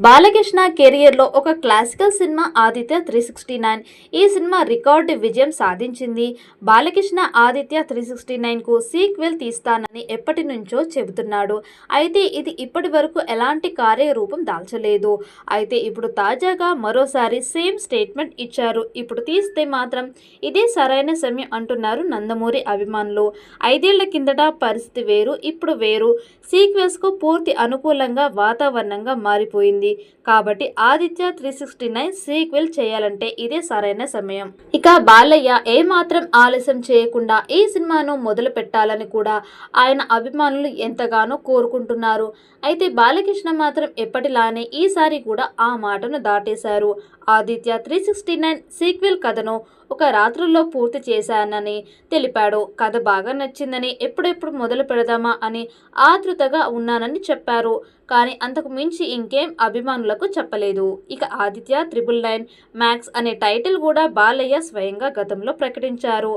బాలకృష్ణ కెరియర్లో ఒక classical cinema Aditya 369. ఈ సినిమా రికార్డు విజయం సాధించింది. బాలకృష్ణ ఆదిత్య 369కు సీక్వెల్ తీస్తానని ఎప్పటి నుంచో చెబుతున్నాడు. అయితే ఇది ఇప్పటి వరకు ఎలాంటి కార్యరూపం దాల్చలేదు. అయితే ఇప్పుడు తాజాగా మరోసారి సేమ్ స్టేట్మెంట్ ఇచ్చారు. ఇప్పుడు తీస్తే మాత్రం ఇదే సరైన సమయం అంటున్నారు నందమూరి అభిమానులు. 5 ఏళ్ల కిందట పరిస్థితి వేరు, ఇప్పుడు వేరు. సీక్వెల్స్కు పూర్తి అనుకూలంగా వాతావరణంగా మారిపోయింది. కాబట్టి ఆదిత్య 369 సీక్వెల్ చేయాలంటే ఇదే సరైన సమయం. ఇక బాలయ్య ఏమాత్రం ఆలస్యం చేయకుండా ఈ సినిమాను మొదలు పెట్టాలని కూడా ఆయన అభిమానులు ఎంతగానో కోరుకుంటున్నారు. అయితే బాలకృష్ణ మాత్రం ఎప్పటిలానే ఈసారి కూడా ఆ మాటను దాటేశారు. ఆదిత్య 369 సీక్వెల్ కథను ఒక రాత్రుల్లో పూర్తి చేశానని తెలిపాడు. కథ బాగా నచ్చిందని, ఎప్పుడెప్పుడు మొదలు పెడదామా అని ఆతృతగా ఉన్నానని చెప్పారు. కానీ అంతకు మించి ఇంకేం అభిమానులకు చెప్పలేదు. ఇక ఆదిత్య 999 మ్యాక్స్ అనే టైటిల్ కూడా బాలయ్య స్వయంగా గతంలో ప్రకటించారు.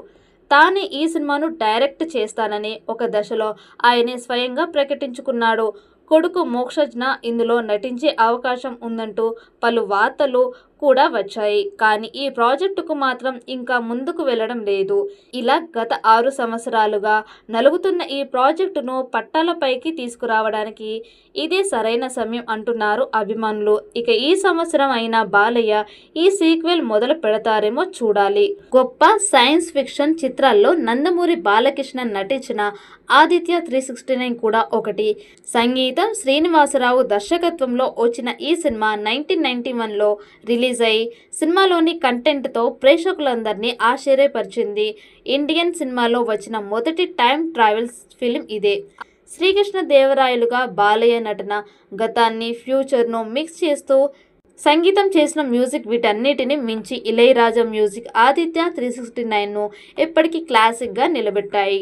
తానే ఈ సినిమాను డైరెక్ట్ చేస్తానని ఒక దశలో ఆయనే స్వయంగా ప్రకటించుకున్నాడు. కొడుకు మోక్షజ్ఞ ఇందులో నటించే అవకాశం ఉందంటూ పలు వార్తలు కూడా వచ్చాయి. కానీ ఈ ప్రాజెక్టుకు మాత్రం ఇంకా ముందుకు వెళ్ళడం లేదు. ఇలా గత 6 సంవత్సరాలుగా నలుగుతున్న ఈ ప్రాజెక్టును పట్టాలపైకి తీసుకురావడానికి ఇదే సరైన సమయం అంటున్నారు అభిమానులు. ఇక ఈ సంవత్సరం అయినా బాలయ్య ఈ సీక్వెల్ మొదలు పెడతారేమో చూడాలి. గొప్ప సైన్స్ ఫిక్షన్ చిత్రాల్లో నందమూరి బాలకృష్ణ నటించిన ఆదిత్య 369 కూడా ఒకటి. సంగీతం శ్రీనివాసరావు దర్శకత్వంలో వచ్చిన ఈ సినిమా 1991లో రిలీజ్ అయి సినిమాలోని కంటెంట్తో ప్రేక్షకులందరినీ ఆశ్చర్యపరిచింది. ఇండియన్ సినిమాలో వచ్చిన మొదటి టైం ట్రావెల్ ఫిలిం ఇదే. శ్రీకృష్ణదేవరాయలుగా బాలయ్య నటన, గతాన్ని ఫ్యూచర్ను మిక్స్ చేస్తూ సంగీతం చేసిన మ్యూజిక్ వీటన్నిటిని మించి ఇళయరాజా మ్యూజిక్ ఆదిత్య 369ను ఎప్పటికీ క్లాసిక్గా నిలబెట్టాయి.